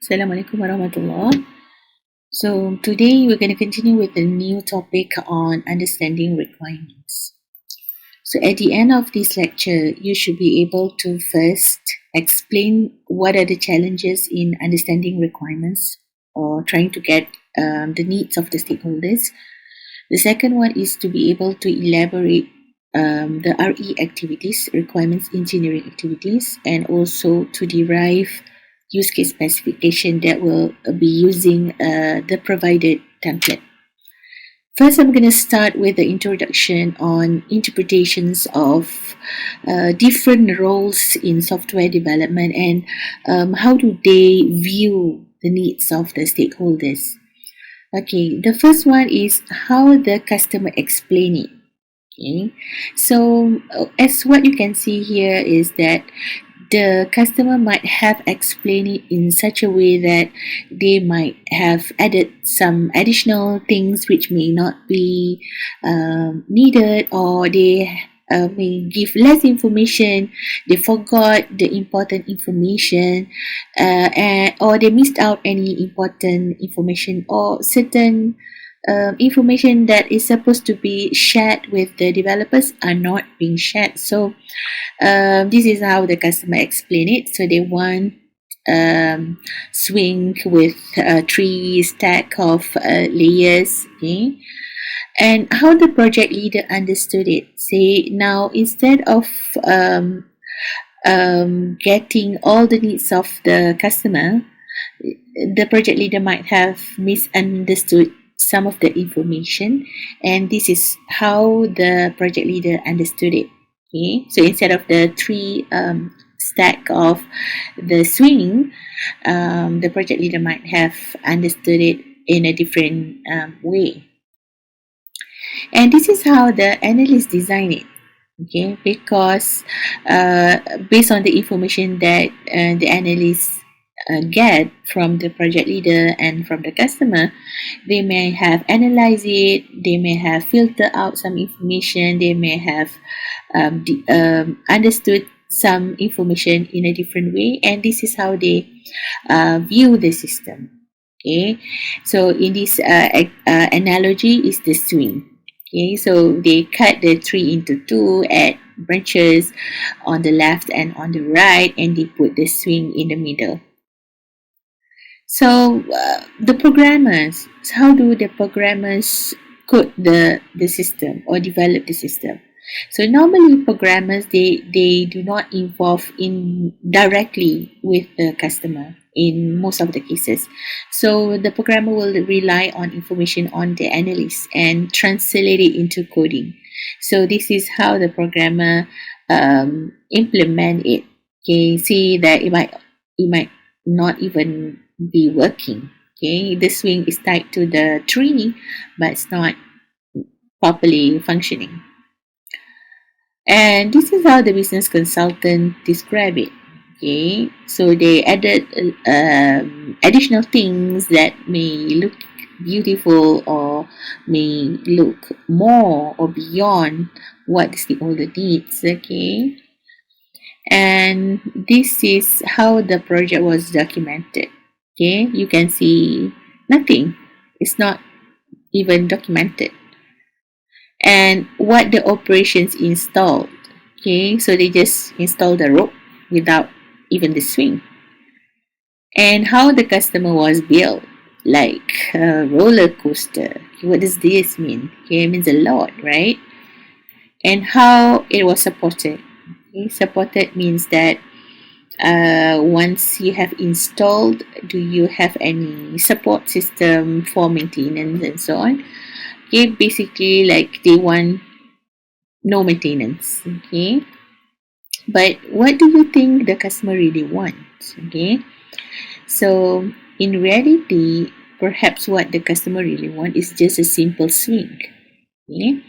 Assalamualaikum warahmatullah. So today we're going to continue with a new topic on understanding requirements. So at the end of this lecture, you should be able to first explain what are the challenges in understanding requirements or trying to get the needs of the stakeholders. The second one is to be able to elaborate the RE activities, requirements engineering activities, and also to derive use case specification that will be using the provided template. First, I'm going to start with the introduction on interpretations of different roles in software development and how do they view the needs of the stakeholders. Okay, the first one is how the customer explain it. Okay, so as what you can see here is that the customer might have explained it in such a way that they might have added some additional things which may not be needed, or they may give less information, they forgot the important information, or they missed out any important information, or certain information that is supposed to be shared with the developers are not being shared. So this is how the customer explain it. So they want swing with 3 stack of layers. Okay, and how the project leader understood it. Say now, instead of getting all the needs of the customer, the project leader might have misunderstood some of the information, and this is how the project leader understood it. Okay, so instead of the 3 stack of the swing, the project leader might have understood it in a different way. And this is how the analyst design it. Okay, because based on the information that the analyst get from the project leader and from the customer, they may have analyzed it, they may have filtered out some information, they may have understood some information in a different way, and this is how they view the system. Okay, so in this analogy is the swing. Okay, so they cut the tree into 2, add branches on the left and on the right, and they put the swing in the middle. So the programmers, how do the programmers code the system or develop the system? So normally programmers, they do not involve in directly with the customer in most of the cases. So the programmer will rely on information on the analyst and translate it into coding. So this is how the programmer implement it. Okay, see that it might not even be working. Okay, the swing is tied to the tree, but it's not properly functioning. And this is how the business consultant describe it. Okay, so they added additional things that may look beautiful or may look more or beyond what the stakeholder needs. Okay, and this is how the project was documented. Okay, you can see nothing. It's not even documented. And what the operations installed. Okay, so they just installed the rope without even the swing. And how the customer was built, like a roller coaster. What does this mean? Okay, it means a lot, right? And how it was supported. Okay, supported means that once you have installed, do you have any support system for maintenance and so on? Okay, basically like they want no maintenance. Okay, but what do you think the customer really wants? Okay, so in reality, perhaps what the customer really wants is just a simple swing. Okay,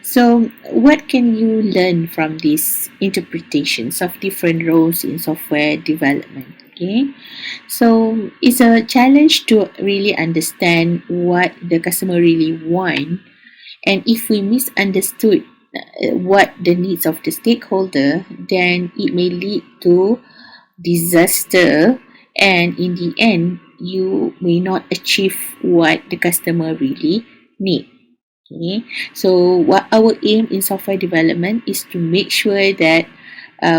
so what can you learn from these interpretations of different roles in software development? Okay, so it's a challenge to really understand what the customer really want, and if we misunderstood what the needs of the stakeholder, then it may lead to disaster and in the end you may not achieve what the customer really need. Okay, so what our aim in software development is to make sure that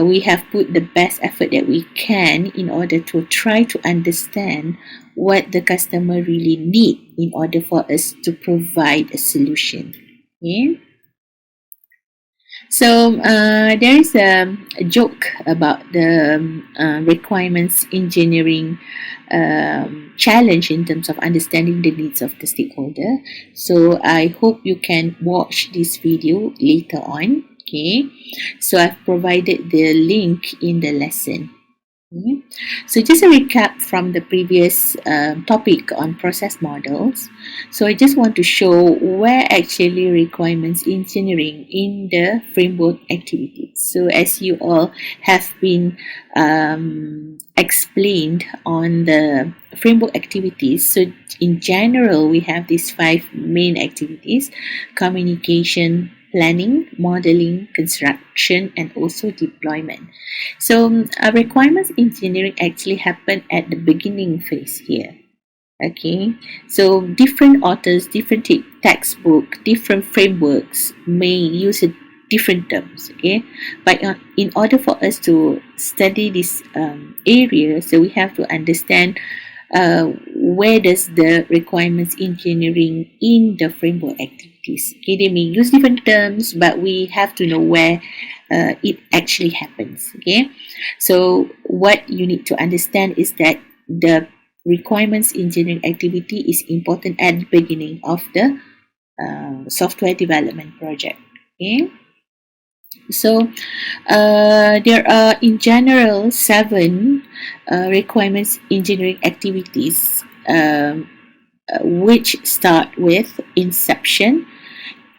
we have put the best effort that we can in order to try to understand what the customer really need in order for us to provide a solution. Okay. So there is a joke about the requirements engineering challenge in terms of understanding the needs of the stakeholder. So I hope you can watch this video later on. Okay, so I've provided the link in the lesson. Okay. So just a recap from the previous topic on process models. So I just want to show where actually requirements engineering in the framework activities. So as you all have been explained on the framework activities, so in general we have these 5 main activities: communication, planning, modeling, construction, and also deployment. So requirements engineering actually happen at the beginning phase here. Okay, so different authors, different textbook, different frameworks may use different terms. Okay, but in order for us to study this area, so we have to understand where does the requirements engineering in the framework activities. Okay, they may use different terms, but we have to know where it actually happens. Okay, so what you need to understand is that the requirements engineering activity is important at the beginning of the software development project. Okay, so there are in general 7 requirements engineering activities which start with inception,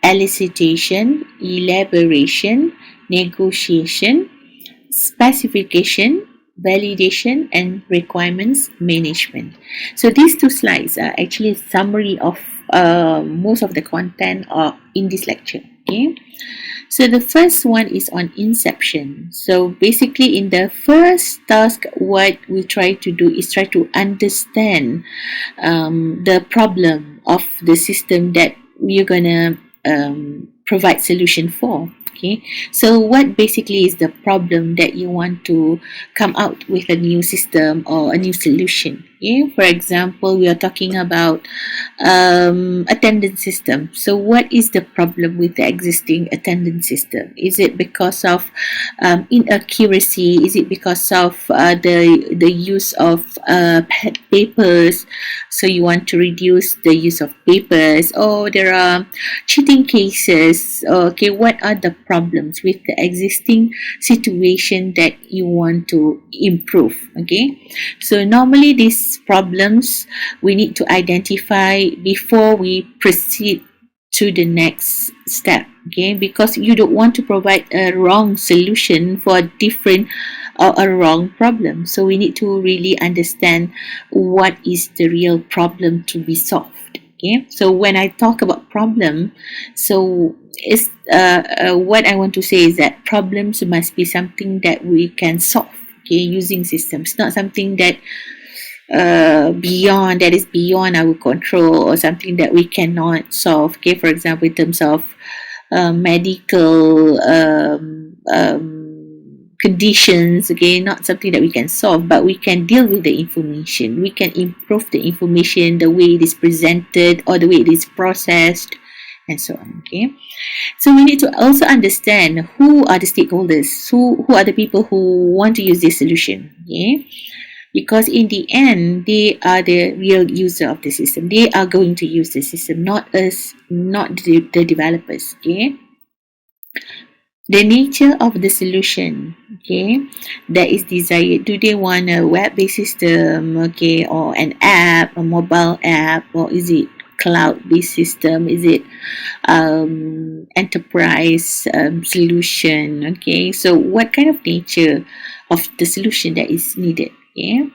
elicitation, elaboration, negotiation, specification, validation, and requirements management. So these 2 slides are actually a summary of most of the content in this lecture. Okay, so the first one is on inception. So basically in the first task, what we try to do is try to understand the problem of the system that we're gonna provide solution for. Okay, so what basically is the problem that you want to come out with a new system or a new solution? Okay, for example, we are talking about attendance system. So what is the problem with the existing attendance system? Is it because of inaccuracy? Is it because of the use of papers? So you want to reduce the use of papers, or there are cheating cases? Okay, what are the problems with the existing situation that you want to improve? Okay, so normally these problems we need to identify before we proceed to the next step. Okay, because you don't want to provide a wrong solution for a different or a wrong problem. So we need to really understand what is the real problem to be solved. Okay, so when I talk about problem, so it's what I want to say is that problems must be something that we can solve. Okay, using systems, not something that is beyond our control, or something that we cannot solve. Okay, for example, in terms of medical conditions, okay, not something that we can solve, but we can deal with the information. We can improve the information, the way it is presented or the way it is processed, and so on. Okay, so we need to also understand who are the stakeholders, who are the people who want to use this solution. Okay, because in the end they are the real user of the system. They are going to use the system, not us, not the developers. Okay, the nature of the solution, okay, that is desired. Do they want a web-based system, okay, or an app, a mobile app, or is it cloud-based system? Is it enterprise solution? Okay, so what kind of nature of the solution that is needed? Okay,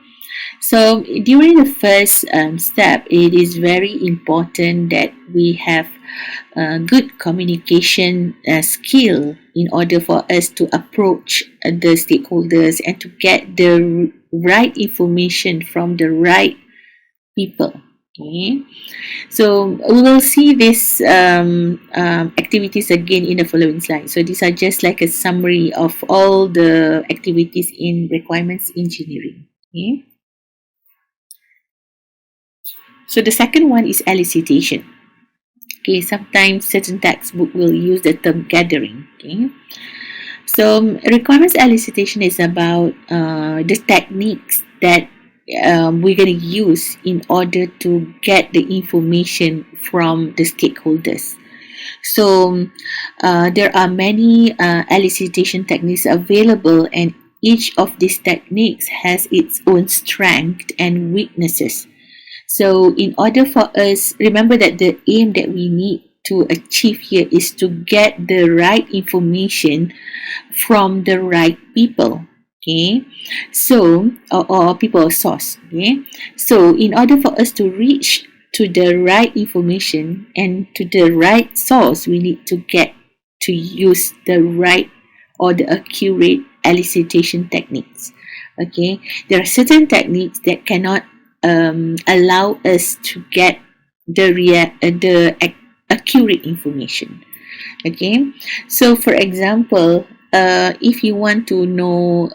so during the first step, it is very important that we have good communication skill in order for us to approach the stakeholders and to get the right information from the right people. Okay, so we will see these activities again in the following slide. So these are just like a summary of all the activities in requirements engineering. Okay, so the second one is elicitation. Okay, sometimes certain textbook will use the term gathering. Okay, so requirements elicitation is about the techniques that we're going to use in order to get the information from the stakeholders. So there are many elicitation techniques available, and each of these techniques has its own strength and weaknesses. So in order for us, remember that the aim that we need to achieve here is to get the right information from the right people. Okay, so or people or source. Okay, so in order for us to reach to the right information and to the right source, we need to get to use the right or the accurate elicitation techniques. Okay, there are certain techniques that cannot allow us to get the accurate information. Okay, so for example, if you want to know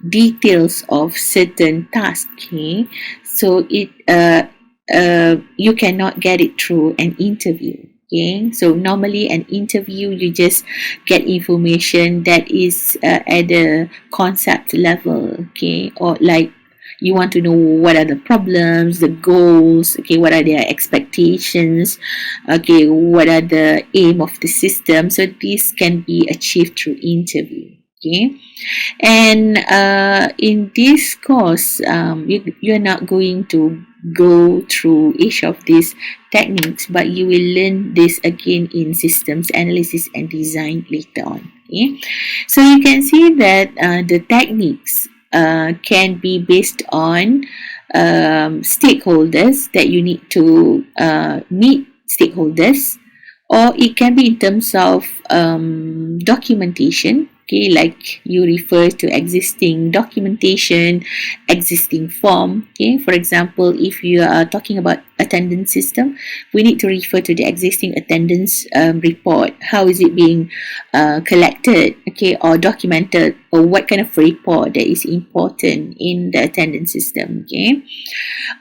details of certain tasks, okay, so you cannot get it through an interview. Okay, so normally an interview you just get information that is at the concept level. Okay, or like you want to know what are the problems, the goals, okay, what are their expectations, okay, what are the aim of the system. So this can be achieved through interview. Okay, and in this course, you're not going to go through each of these techniques, but you will learn this again in systems analysis and design later on. Okay, so you can see that the techniques can be based on stakeholders, that you need to meet stakeholders, or it can be in terms of documentation. Okay, like you refer to existing documentation, existing form. Okay, for example, if you are talking about attendance system, we need to refer to the existing attendance report. How is it being collected, okay, or documented, or what kind of report that is important in the attendance system. Okay,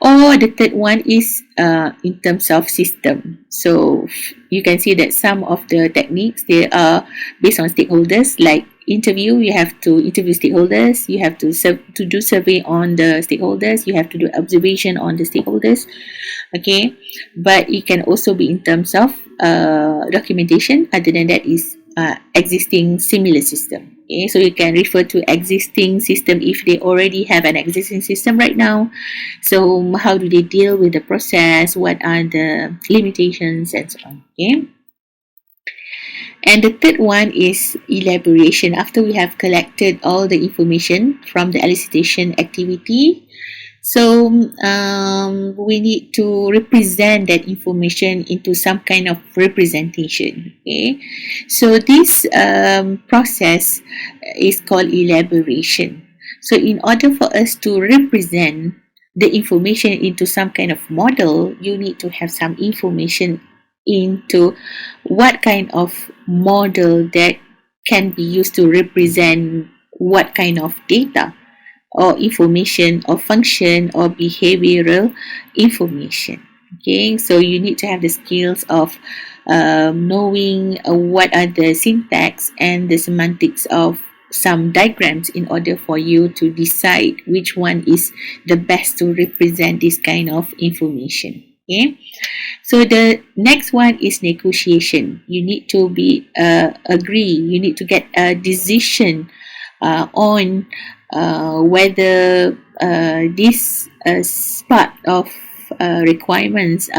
or the third one is in terms of system. So you can see that some of the techniques, they are based on stakeholders. Like interview, you have to interview stakeholders, you have to do survey on the stakeholders, you have to do observation on the stakeholders. Okay, but it can also be in terms of documentation. Other than that is existing similar system. Okay, so you can refer to existing system if they already have an existing system right now. So how do they deal with the process? What are the limitations and so on? Okay. And the third one is elaboration. After we have collected all the information from the elicitation activity, so we need to represent that information into some kind of representation. Okay, so this process is called elaboration. So in order for us to represent the information into some kind of model, you need to have some information into what kind of model that can be used to represent what kind of data or information or function or behavioral information. Okay, so you need to have the skills of knowing what are the syntax and the semantics of some diagrams in order for you to decide which one is the best to represent this kind of information. Okay, so the next one is negotiation. You need to be agree. You need to get a decision on whether this part of requirements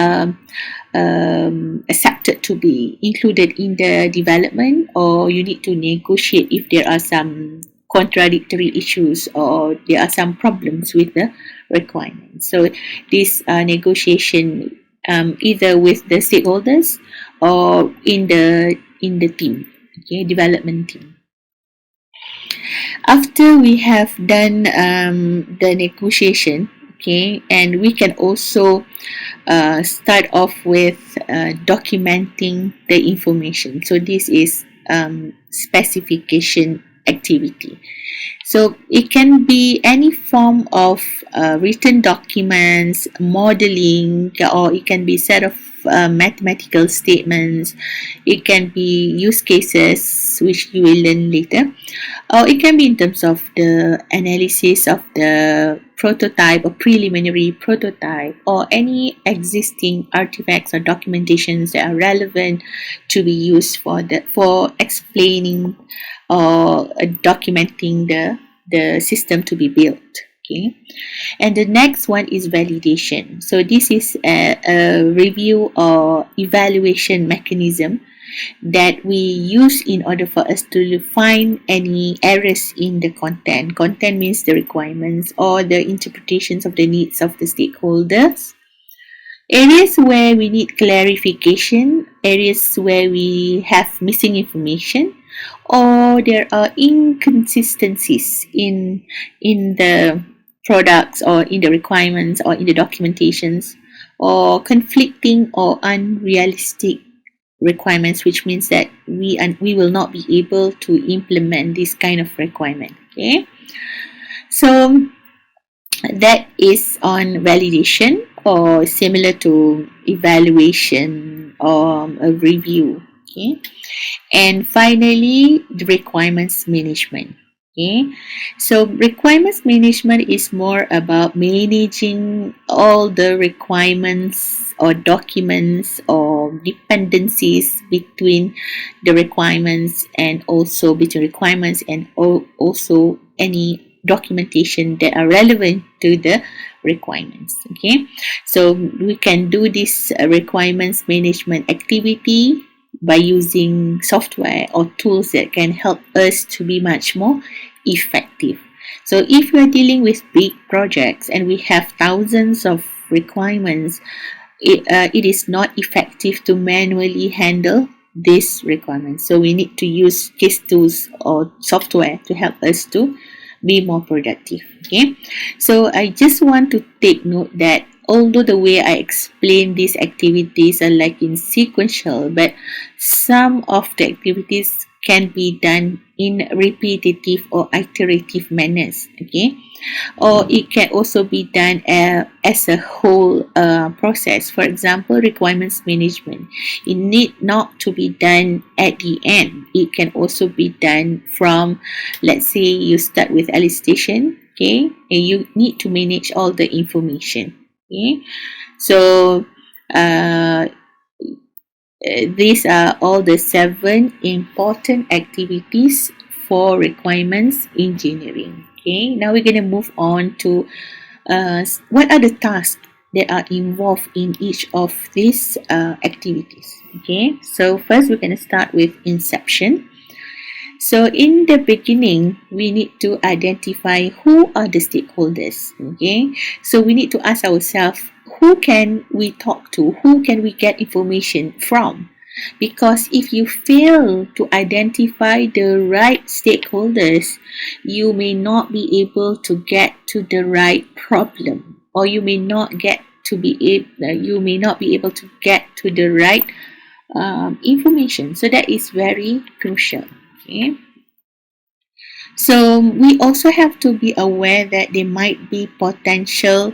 accepted to be included in the development, or you need to negotiate if there are some contradictory issues or there are some problems with the requirements. So this negotiation either with the stakeholders or in the team, okay, development team. After we have done the negotiation, okay, and we can also start off with documenting the information. So this is specification activity. So it can be any form of written documents, modeling, or it can be set of mathematical statements. It can be use cases, which you will learn later, or it can be in terms of the analysis of the prototype or preliminary prototype, or any existing artifacts or documentations that are relevant to be used for explaining or documenting the system to be built. Okay, and the next one is validation. So this is a review or evaluation mechanism that we use in order for us to find any errors in the content. Content means the requirements or the interpretations of the needs of the stakeholders. Areas where we need clarification, areas where we have missing information, or there are inconsistencies in the products or in the requirements or in the documentations, or conflicting or unrealistic requirements, which means that we will not be able to implement this kind of requirement. Okay, so that is on validation, or similar to evaluation or a review. Okay, and finally, the requirements management. Okay, so requirements management is more about managing all the requirements or documents or dependencies between the requirements, and also between requirements and also any documentation that are relevant to the requirements. Okay, so we can do this requirements management activity by using software or tools that can help us to be much more effective. So if we are dealing with big projects and we have thousands of requirements, it is not effective to manually handle these requirements. So we need to use case tools or software to help us to be more productive. Okay, so I just want to take note that although the way I explain these activities are like in sequential, but some of the activities can be done in repetitive or iterative manners. Okay, or it can also be done as a whole process. For example, requirements management, it need not to be done at the end. It can also be done from, let's say you start with elicitation, okay, and you need to manage all the information. Okay, so these are all the 7 important activities for requirements engineering. Okay, now we're going to move on to what are the tasks that are involved in each of these activities. Okay, so first we're going to start with inception. So in the beginning, we need to identify who are the stakeholders. Okay, so we need to ask ourselves, who can we talk to? Who can we get information from? Because if you fail to identify the right stakeholders, you may not be able to get to the right problem, or you may not get to be able to get to the right information. So that is very crucial. Okay. So we also have to be aware that there might be potential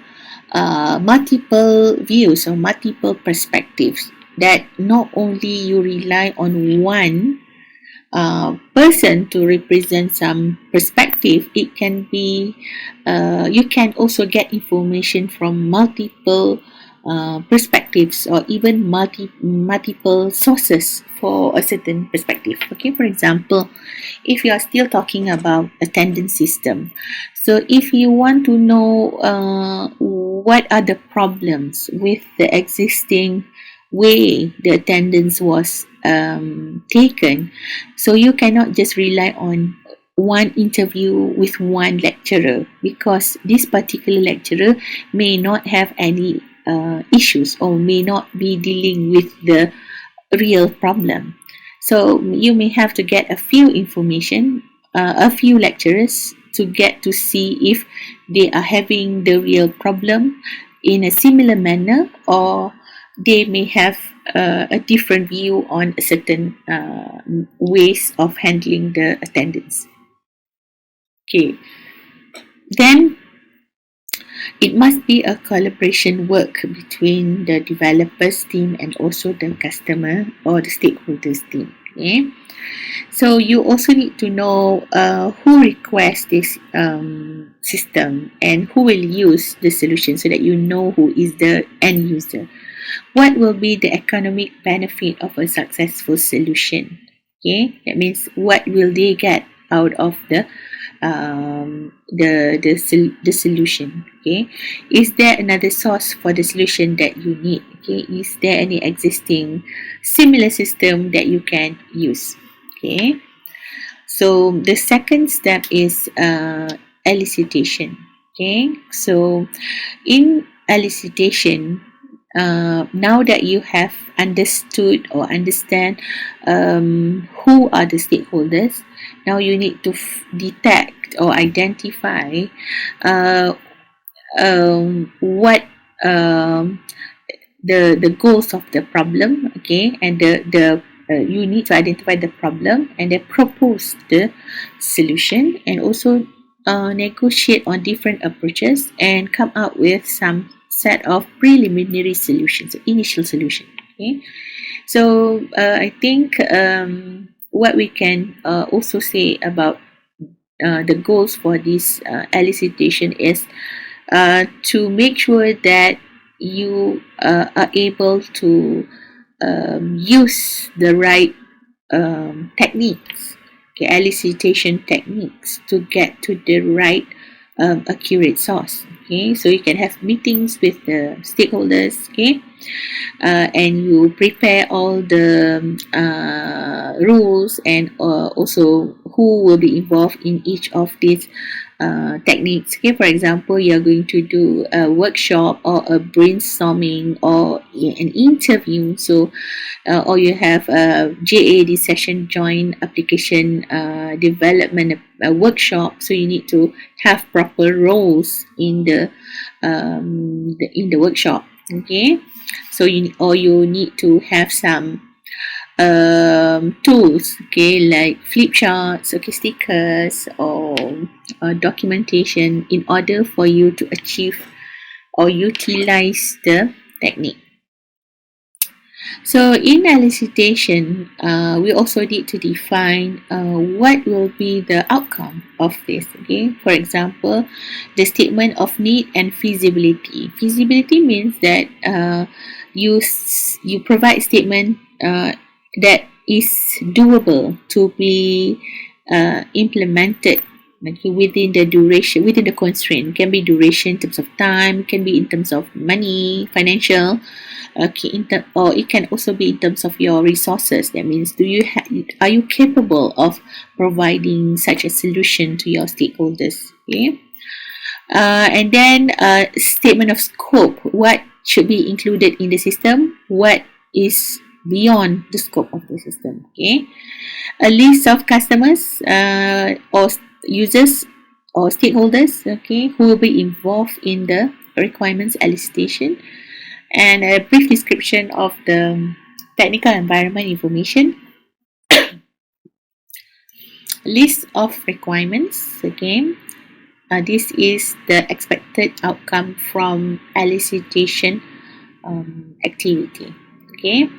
multiple views or multiple perspectives, that not only you rely on one person to represent some perspective, it can be you can also get information from multiple perspectives, or even multiple sources for a certain perspective. Okay, for example, if you are still talking about attendance system, so if you want to know what are the problems with the existing way the attendance was taken, so you cannot just rely on one interview with one lecturer, because this particular lecturer may not have any issues, or may not be dealing with the real problem. So you may have to get a few information a few lecturers to get to see if they are having the real problem in a similar manner, or they may have a different view on certain ways of handling the attendance. Okay, then it must be a collaboration work between the developers team and also the customer or the stakeholders team. Okay, so you also need to know who requests this system and who will use the solution, so that you know who is the end user. What will be the economic benefit of a successful solution? Okay, that means what will they get out of the solution? Okay, is there another source for the solution that you need? Okay, is there any existing similar system that you can use? Okay, so the second step is elicitation. Okay, so in elicitation, now that you have understood or understand who are the stakeholders, now you need to detect or identify what the goals of the problem. Okay, and the you need to identify the problem and then propose the solution, and also negotiate on different approaches and come up with some set of preliminary solutions, initial solution. Okay, so I think what we can also say about the goals for this elicitation is to make sure that you are able to use the right techniques, okay, elicitation techniques, to get to the right accurate source. Okay, so you can have meetings with the stakeholders. Okay, and you prepare all the rules, and also who will be involved in each of these techniques. Okay, for example, you are going to do a workshop or a brainstorming or an interview. So or you have a JAD session, joint application development workshop. So you need to have proper roles in the workshop. Okay, so you need to have some tools, okay, like flip charts, okay, stickers, or documentation, in order for you to achieve or utilize the technique. So in elicitation, we also need to define what will be the outcome of this. Okay, for example, the statement of need and feasibility. Feasibility means that you provide statement that is doable to be implemented, okay, within the duration, within the constraint. It can be duration in terms of time, can be in terms of money, financial, okay, or it can also be in terms of your resources. That means, are you capable of providing such a solution to your stakeholders? Okay, and then statement of scope. What should be included in the system? What is beyond the scope of the system? Okay, a list of customers or users or stakeholders, okay, who will be involved in the requirements elicitation, and a brief description of the technical environment information, list of requirements. Again, this is the expected outcome from elicitation activity. Okay,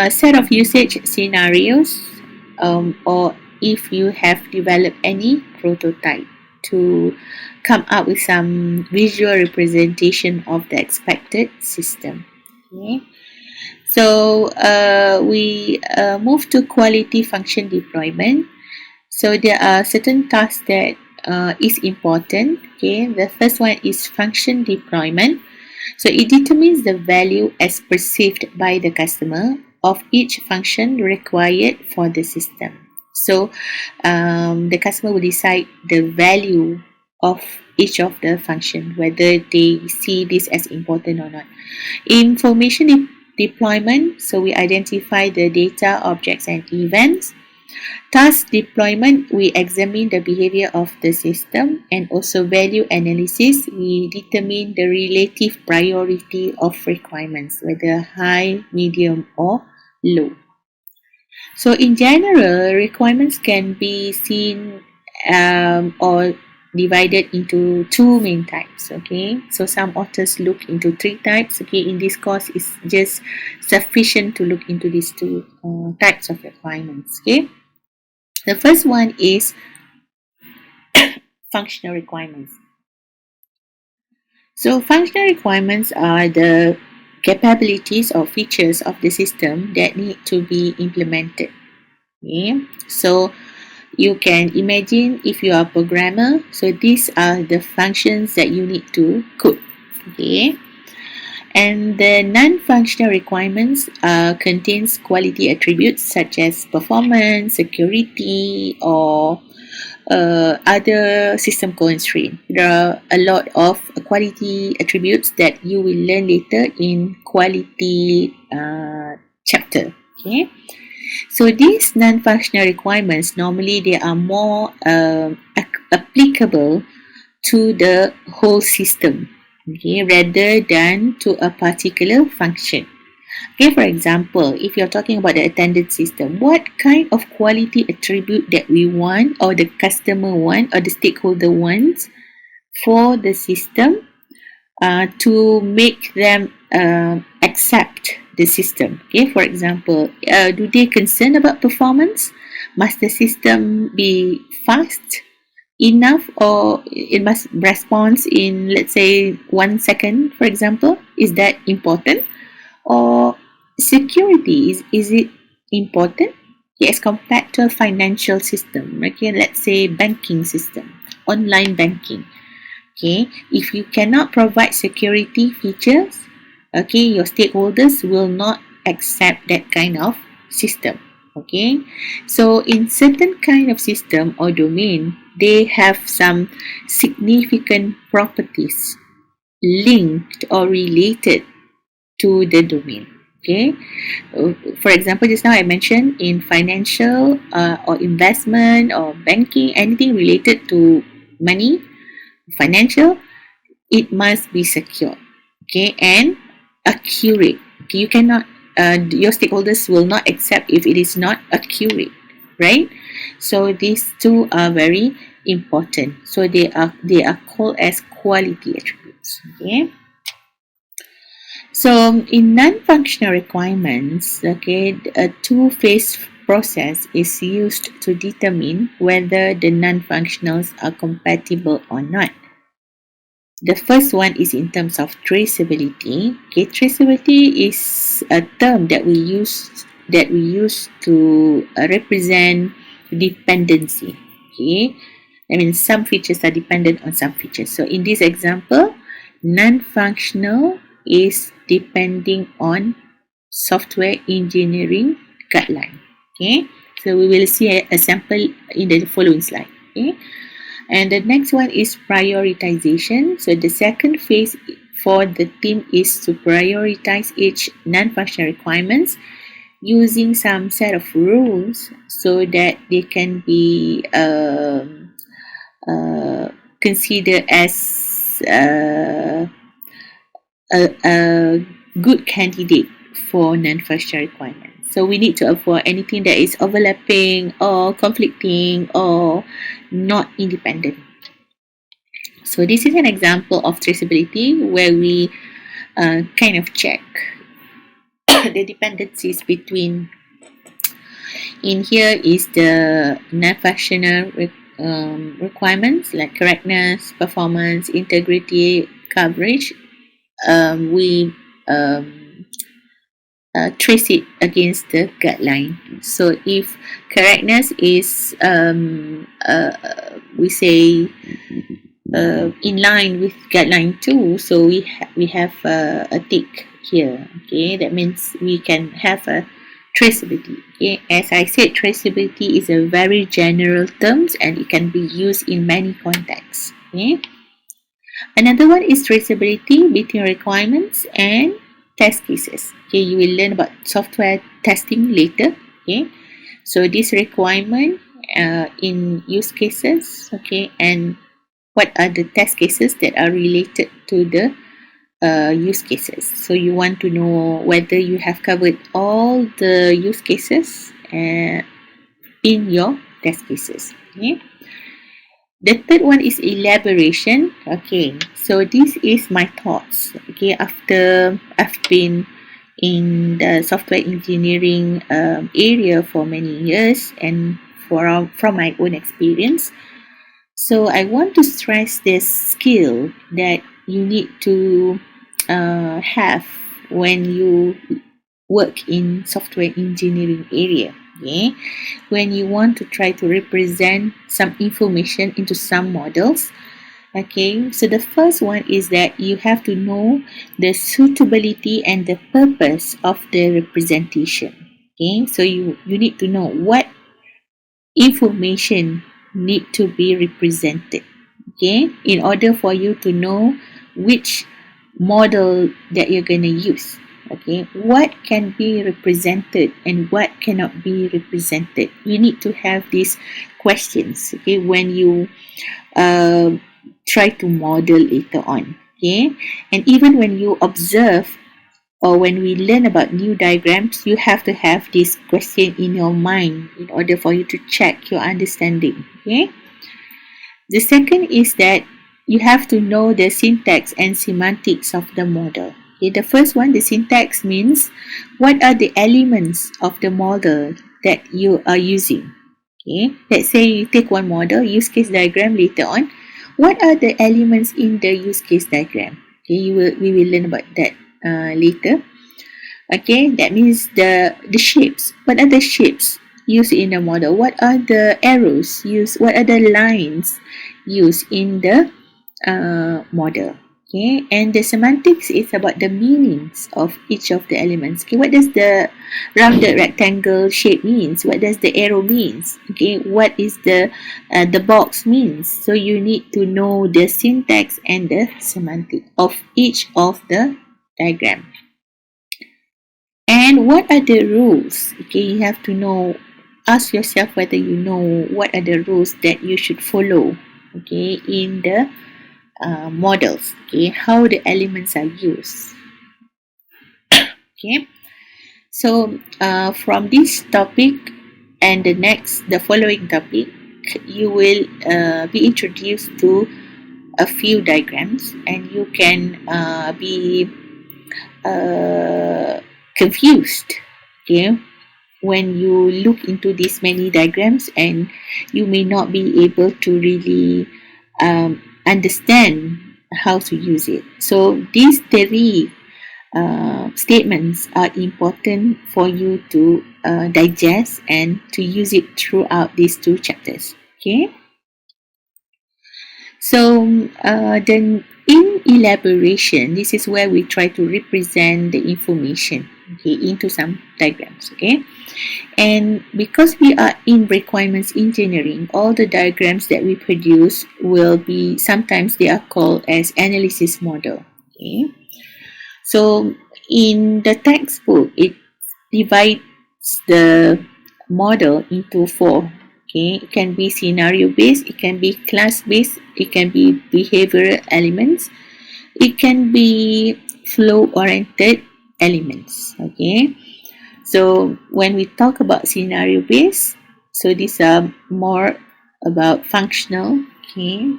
set of usage scenarios, or if you have developed any prototype, to come up with some visual representation of the expected system. Okay, so we move to quality function deployment. So there are certain tasks that is important. Okay, the first one is function deployment. So it determines the value as perceived by the customer of each function required for the system. So the customer will decide the value of each of the function, whether they see this as important or not. Information deployment, so we identify the data, objects, and events. Task deployment, we examine the behavior of the system, and also value analysis, we determine the relative priority of requirements, whether high, medium or low. So in general, requirements can be seen or divided into two main types. Okay, so some authors look into three types. Okay, in this course it's just sufficient to look into these two types of requirements. Okay, the first one is functional requirements. So functional requirements are the capabilities or features of the system that need to be implemented. Okay, so you can imagine if you are a programmer, so these are the functions that you need to code. Okay, and the non-functional requirements contains quality attributes such as performance, security, or other system constraints. There are a lot of quality attributes that you will learn later in quality chapter. Okay, so these non-functional requirements, normally they are more applicable to the whole system, okay, rather than to a particular function. Okay, for example, if you're talking about the attendance system, what kind of quality attribute that we want, or the customer want, or the stakeholder wants for the system to make them accept the system. Okay, for example, do they concern about performance? Must the system be fast enough, or it must respond in, let's say, 1 second, for example? Is that important? Or security, is it important? As compared to a financial system, okay, let's say banking system, online banking. Okay, if you cannot provide security features, okay, your stakeholders will not accept that kind of system. Okay, so in certain kind of system or domain, they have some significant properties linked or related to the domain. Okay, for example, just now I mentioned in financial or investment or banking, anything related to money, financial, it must be secure, okay, and accurate. Okay, you cannot, your stakeholders will not accept if it is not accurate, right? So these two are very important. So they are called as quality attributes. Okay. So in non-functional requirements, okay, a two-phase process is used to determine whether the non-functionals are compatible or not. The first one is in terms of traceability. Okay, traceability is a term that we use to represent dependency. Okay, I mean some features are dependent on some features. So in this example, non-functional is depending on software engineering guideline. Okay, so we will see a sample in the following slide. Okay. And the next one is prioritization. So the second phase for the team is to prioritize each non-functional requirements using some set of rules so that they can be considered as a good candidate for non-functional requirements. So we need to avoid anything that is overlapping or conflicting or not independent. So this is an example of traceability where we kind of check the dependencies between. In here is the non-functional requirements like correctness, performance, integrity, coverage. We trace it against the guideline. So if correctness is we say in line with guideline 2, so we have a tick here. Okay, that means we can have a traceability. Okay, as I said, traceability is a very general term and it can be used in many contexts. Okay, another one is traceability between requirements and test cases. Okay, you will learn about software testing later. Okay, So this requirement in use cases, okay, and what are the test cases that are related to the use cases. So you want to know whether you have covered all the use cases in your test cases. Okay. The third one is elaboration. Okay, so this is my thoughts. Okay, after I've been in the software engineering area for many years and from my own experience. So I want to stress this skill that you need to have when you work in software engineering area. Okay, when you want to try to represent some information into some models. Okay, so the first one is that you have to know the suitability and the purpose of the representation. Okay, so you need to know what information need to be represented. Okay, in order for you to know which model that you're going to use. Okay, what can be represented and what cannot be represented. You need to have these questions. Okay, when you try to model later on. Okay, and even when you observe or when we learn about new diagrams, you have to have this question in your mind in order for you to check your understanding. Okay. The second is that you have to know the syntax and semantics of the model. Okay, the first one, the syntax means what are the elements of the model that you are using. Okay, let's say you take one model, use case diagram later on. What are the elements in the use case diagram? Okay, we will learn about that later. Okay, that means the shapes. What are the shapes used in the model? What are the arrows used? What are the lines used in the model? Okay, and the semantics is about the meanings of each of the elements. Okay, what does the rounded rectangle shape means? What does the arrow means? Okay, what is the box means? So you need to know the syntax and the semantic of each of the diagram. And what are the rules? Okay, you have to know, ask yourself whether you know what are the rules that you should follow, okay, in the models, okay, how the elements are used. Okay, so from this topic and the following topic, you will be introduced to a few diagrams and you can be confused, okay, when you look into these many diagrams and you may not be able to really understand how to use it. So these three statements are important for you to digest and to use it throughout these two chapters. Okay. So then in elaboration, this is where we try to represent the information, okay, into some diagrams. Okay. And because we are in requirements engineering, all the diagrams that we produce will be, sometimes they are called as analysis model. Okay. So in the textbook, it divides the model into four. Okay, it can be scenario based, it can be class based, it can be behavioral elements, it can be flow oriented elements. Okay, so when we talk about scenario based, so these are more about functional. Okay,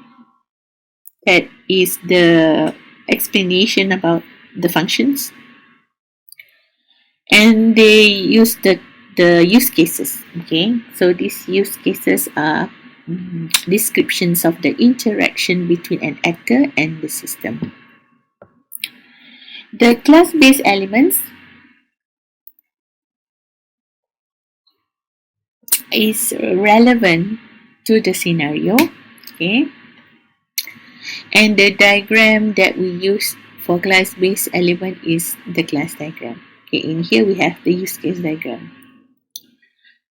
that is the explanation about the functions, and they use the use cases. Okay, so these use cases are descriptions of the interaction between an actor and the system. The class-based elements is relevant to the scenario. Okay, and the diagram that we use for class-based element is the class diagram. Okay, in here we have the use case diagram.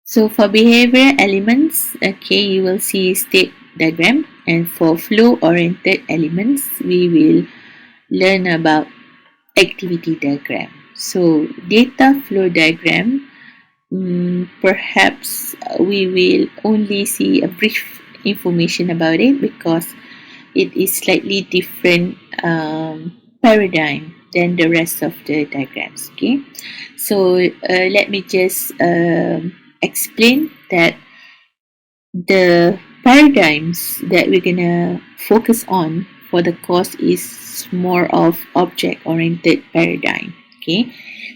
So for behavior elements, okay, you will see state diagram, and for flow-oriented elements, we will learn about activity diagram. So data flow diagram perhaps we will only see a brief information about it because it is slightly different paradigm than the rest of the diagrams. Okay, so let me just explain that the paradigms that we're gonna focus on for the course is more of object-oriented paradigm. Okay,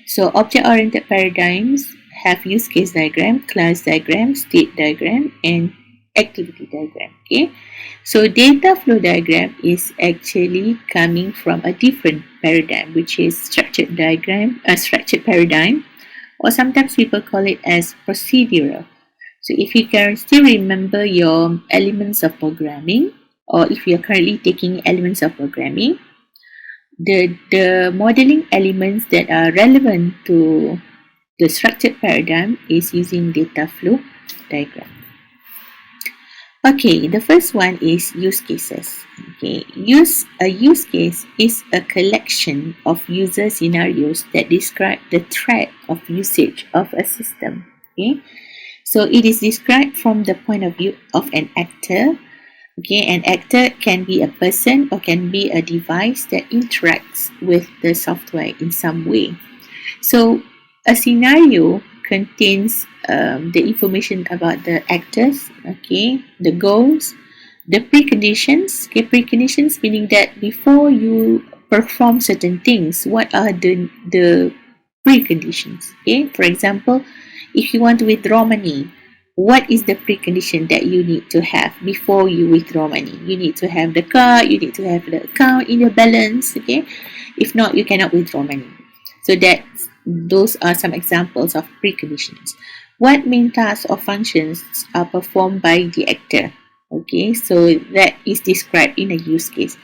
so object-oriented paradigms have use case diagram, class diagram, state diagram, and activity diagram. Okay, so data flow diagram is actually coming from a different paradigm, which is structured paradigm, or sometimes people call it as procedural. So if you can still remember your elements of programming, or if you're currently taking elements of programming, the modeling elements that are relevant to the structured paradigm is using data flow diagram. Okay, the first one is use cases. Okay, a use case is a collection of user scenarios that describe the thread of usage of a system. Okay, so it is described from the point of view of an actor. Okay, an actor can be a person or can be a device that interacts with the software in some way. So a scenario contains the information about the actors, okay, the goals, the preconditions. Okay, preconditions meaning that before you perform certain things, what are the preconditions? Okay, for example, if you want to withdraw money, what is the precondition that you need to have before you withdraw money? You need to have the card, you need to have the account in your balance, okay? If not, you cannot withdraw money. So those are some examples of preconditions. What main tasks or functions are performed by the actor? Okay, so that is described in a use case.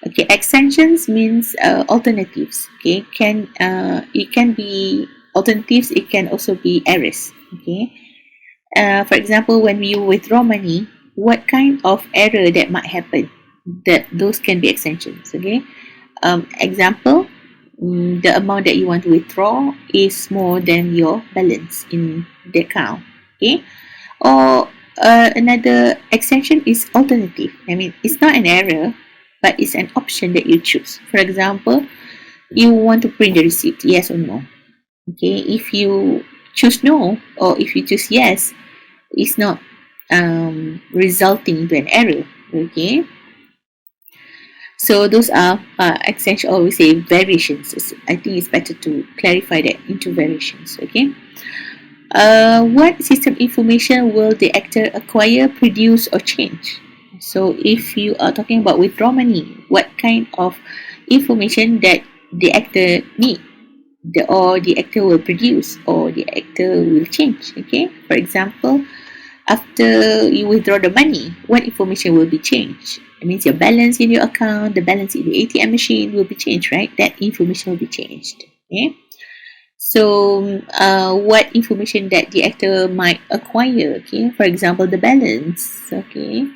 Okay, extensions means alternatives. Okay, it can be alternatives. It can also be errors. Okay, for example, when you withdraw money, what kind of error that might happen? Those can be extensions. Okay, example, the amount that you want to withdraw is more than your balance in the account. Okay, or another extension is alternative. I mean, it's not an error, but it's an option that you choose. For example, you want to print the receipt, yes or no. Okay, if you choose no, or if you choose yes, it's not resulting into an error. Okay, so those are extension, or we say variations. I think it's better to clarify that into variations. Okay, what system information will the actor acquire, produce, or change? So if you are talking about withdraw money, what kind of information that the actor need, or the actor will produce, or the actor will change? Okay, for example, after you withdraw the money, what information will be changed? It means your balance in your account, the balance in the ATM machine will be changed, right? That information will be changed. Okay. So, what information that the actor might acquire? Okay, for example, the balance. Okay,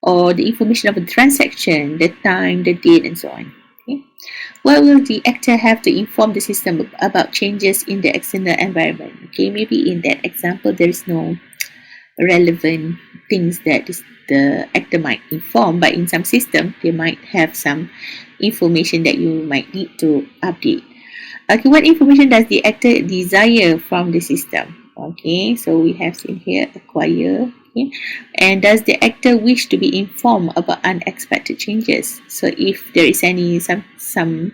or the information of the transaction, the time, the date, and so on. Okay, what will the actor have to inform the system about changes in the external environment? Okay, maybe in that example there is no relevant things that the actor might inform, but in some system they might have some information that you might need to update. Okay, what information does the actor desire from the system? Okay, so we have seen here acquire. Okay, and does the actor wish to be informed about unexpected changes? So if there is any some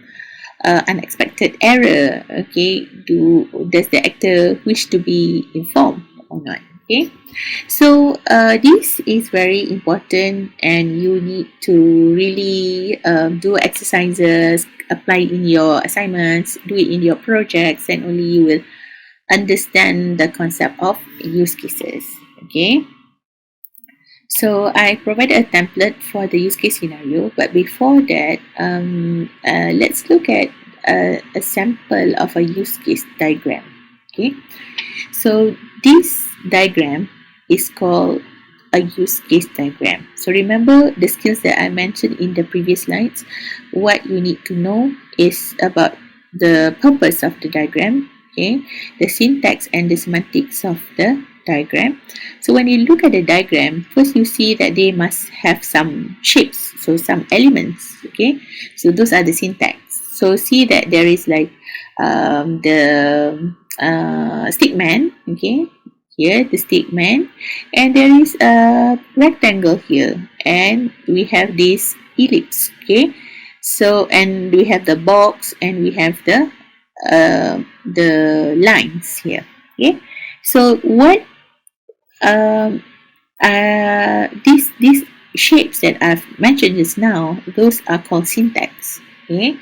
unexpected error, okay, does the actor wish to be informed or not? Okay, so this is very important, and you need to really do exercises, apply in your assignments, do it in your projects, and only you will understand the concept of use cases. Okay, so I provided a template for the use case scenario, but before that, let's look at a sample of a use case diagram. Okay, so this diagram is called a use case diagram. So remember the skills that I mentioned in the previous slides. What you need to know is about the purpose of the diagram. okay, the syntax and the semantics of the diagram. So when you look at the diagram, first you see that they must have some shapes, so some elements, okay. So those are the syntax. So see that there is like the stick man, okay, here the stick man, and there is a rectangle here, and we have this ellipse, okay. So and we have the box, and we have the lines here, okay. So what these shapes that I've mentioned just now, those are called syntax, okay.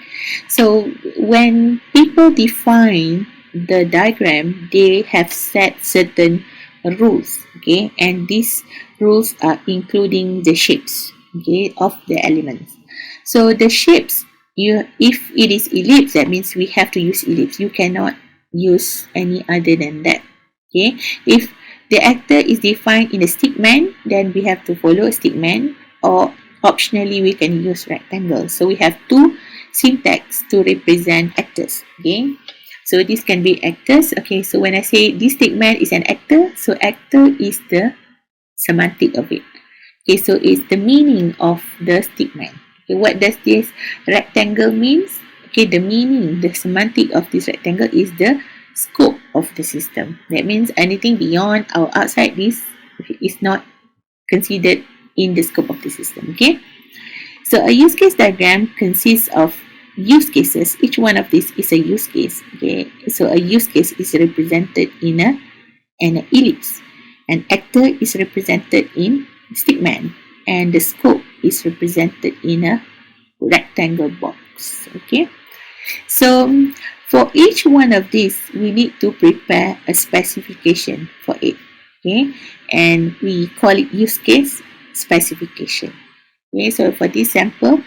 So when people define the diagram, they have set certain rules, okay, and these rules are including the shapes, okay, of the elements. So the shapes, if it is ellipse, that means we have to use ellipse. You cannot use any other than that, okay. If the actor is defined in a stickman, then we have to follow a stickman, or optionally we can use rectangle. So we have two syntax to represent actors, okay. So this can be actors, okay. So when I say this stickman is an actor, so actor is the semantic of it, okay. So it's the meaning of the stickman. Okay, what does this rectangle means? Okay, the meaning, the semantic of this rectangle is the scope of the system. That means anything beyond or outside this is not considered in the scope of the system, okay. So a use case diagram consists of use cases. Each one of these is a use case, okay. So a use case is represented in an ellipse. An actor is represented in stickman, and the scope is represented in a rectangle box, okay. So for each one of these, we need to prepare a specification for it, okay, and we call it use case specification, okay. So for this sample,